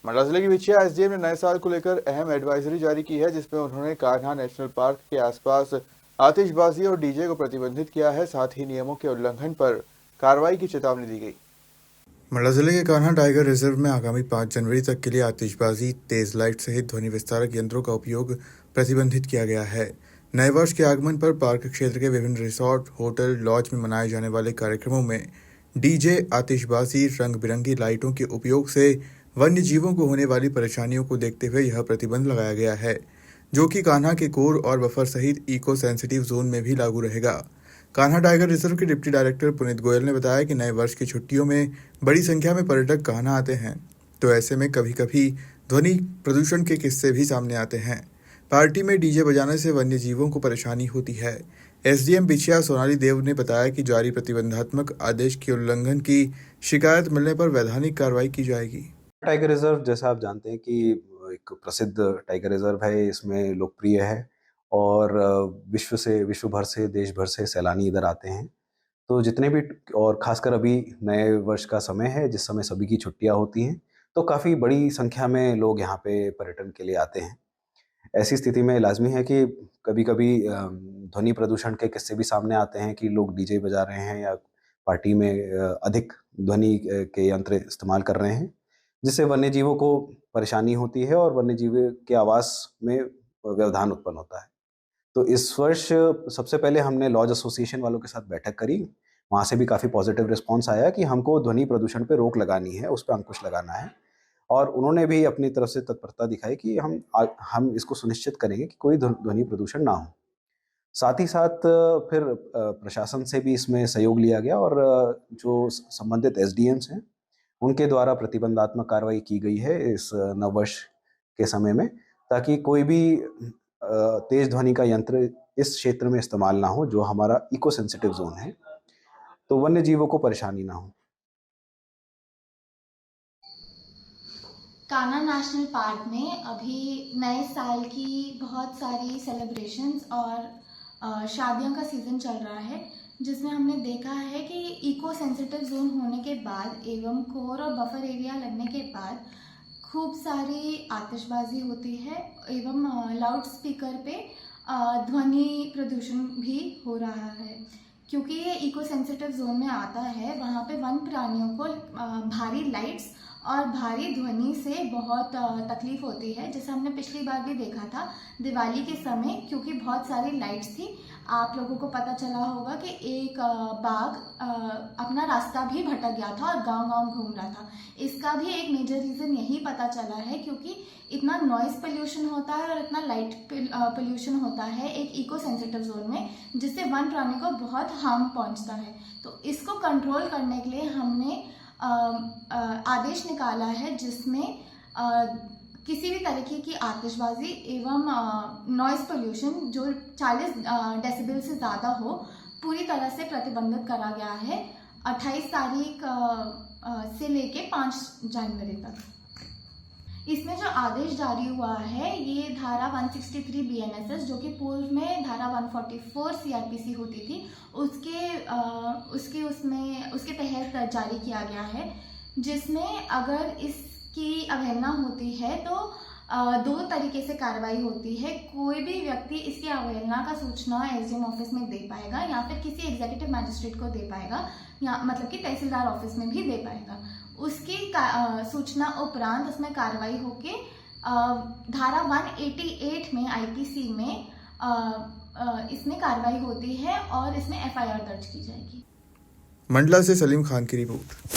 मंडला जिले की बिछिया एसडीएम ने नए साल को लेकर अहम एडवाइजरी जारी की है, जिसमें उन्होंने कान्हा नेशनल पार्क के आसपास आतिशबाजी और डीजे को प्रतिबंधित किया है। साथ ही नियमों के उल्लंघन पर कार्रवाई की चेतावनी दी गई। मंडला जिले के कान्हा टाइगर रिजर्व में आगामी 5 जनवरी तक के लिए आतिशबाजी, तेज लाइट सहित ध्वनि विस्तारक यंत्रों का उपयोग प्रतिबंधित किया गया है। नए वर्ष के आगमन पर पार्क क्षेत्र के विभिन्न रिसोर्ट, होटल, लॉज में मनाए जाने वाले कार्यक्रमों में डीजे, आतिशबाजी, रंग बिरंगी लाइटों के उपयोग से वन्य जीवों को होने वाली परेशानियों को देखते हुए यह प्रतिबंध लगाया गया है, जो कि कान्हा के कोर और बफर सहित इको सेंसिटिव जोन में भी लागू रहेगा। कान्हा टाइगर रिजर्व के डिप्टी डायरेक्टर पुनीत गोयल ने बताया कि नए वर्ष की छुट्टियों में बड़ी संख्या में पर्यटक कान्हा आते हैं, तो ऐसे में कभी कभी ध्वनि प्रदूषण के किस्से भी सामने आते हैं। पार्टी में डीजे बजाने से वन्य जीवों को परेशानी होती है। एसडीएम बिछिया सोनाली देव ने बताया कि जारी प्रतिबंधात्मक आदेश के उल्लंघन की शिकायत मिलने पर वैधानिक कार्रवाई की जाएगी। टाइगर रिजर्व जैसा आप जानते हैं कि एक प्रसिद्ध टाइगर रिजर्व है, इसमें लोकप्रिय है और विश्व भर से, देश भर से सैलानी इधर आते हैं। तो जितने भी, और खासकर अभी नए वर्ष का समय है जिस समय सभी की छुट्टियां होती हैं, तो काफ़ी बड़ी संख्या में लोग यहाँ पे पर्यटन के लिए आते हैं। ऐसी स्थिति में लाजमी है कि कभी-कभी ध्वनि प्रदूषण के किस्से भी सामने आते हैं कि लोग डीजे बजा रहे हैं या पार्टी में अधिक ध्वनि के यंत्र इस्तेमाल कर रहे हैं, जिससे वन्यजीवों को परेशानी होती है और वन्यजीव के आवास में व्यवधान उत्पन्न होता है। तो इस वर्ष सबसे पहले हमने लॉज एसोसिएशन वालों के साथ बैठक करी। वहाँ से भी काफ़ी पॉजिटिव रिस्पॉन्स आया कि हमको ध्वनि प्रदूषण पे रोक लगानी है, उस पे अंकुश लगाना है। और उन्होंने भी अपनी तरफ से तत्परता दिखाई कि हम इसको सुनिश्चित करेंगे कि कोई ध्वनि प्रदूषण ना हो। साथ ही साथ फिर प्रशासन से भी इसमें सहयोग लिया गया और जो संबंधित एसडीएम्स हैं, उनके द्वारा प्रतिबंधात्मक कार्रवाई की गई है इस नववर्ष के समय में, ताकि कोई भी तेज ध्वनि का यंत्र इस क्षेत्र में इस्तेमाल ना हो जो हमारा इको सेंसिटिव जोन है, तो वन्य जीवों को परेशानी ना हो। कान्हा नेशनल पार्क में अभी नए साल की बहुत सारी सेलिब्रेशंस और शादियों का सीज़न चल रहा है, जिसमें हमने देखा है कि इको सेंसिटिव जोन होने के बाद एवं कोर और बफर एरिया लगने के बाद खूब सारी आतिशबाजी होती है एवं लाउड स्पीकर पे ध्वनि प्रदूषण भी हो रहा है। क्योंकि ये इको सेंसिटिव जोन में आता है, वहाँ पे वन प्राणियों को भारी लाइट्स और भारी ध्वनि से बहुत तकलीफ होती है, जैसे हमने पिछली बार भी देखा था दिवाली के समय, क्योंकि बहुत सारी लाइट्स थी। आप लोगों को पता चला होगा कि एक बाघ अपना रास्ता भी भटक गया था और गांव-गांव घूम रहा था। इसका भी एक मेजर रीज़न यही पता चला है, क्योंकि इतना नॉइज़ पोल्यूशन होता है और इतना लाइट पोल्यूशन होता है एक इको सेंसिटिव जोन में, जिससे वन प्राणी को बहुत हार्म पहुंचता है। तो इसको कंट्रोल करने के लिए हमने आदेश निकाला है, जिसमें किसी भी तरीके की आतिशबाजी एवं नॉइज़ पोल्यूशन जो 40 डेसिबल से ज़्यादा हो, पूरी तरह से प्रतिबंधित करा गया है 28 तारीख से लेके 5 जनवरी तक। इसमें जो आदेश जारी हुआ है, ये धारा 163 बीएनएसएस, जो कि पूर्व में धारा 144 सीआरपीसी होती थी, उसके तहत जारी किया गया है, जिसमें अगर इसकी अवहेलना होती है तो 2 तरीके से कार्रवाई होती है। कोई भी व्यक्ति इसकी अवहेलना का सूचना एसडीएम ऑफिस में दे पाएगा या फिर किसी एग्जीक्यूटिव मैजिस्ट्रेट को दे पाएगा, या मतलब कि तहसीलदार ऑफिस में भी दे पाएगा। उसकी सूचना उपरांत उसमें कार्रवाई होके धारा 188 में आईपीसी में इसमें कार्रवाई होती है और इसमें एफआईआर दर्ज की जाएगी। मंडला से सलीम खान की रिपोर्ट।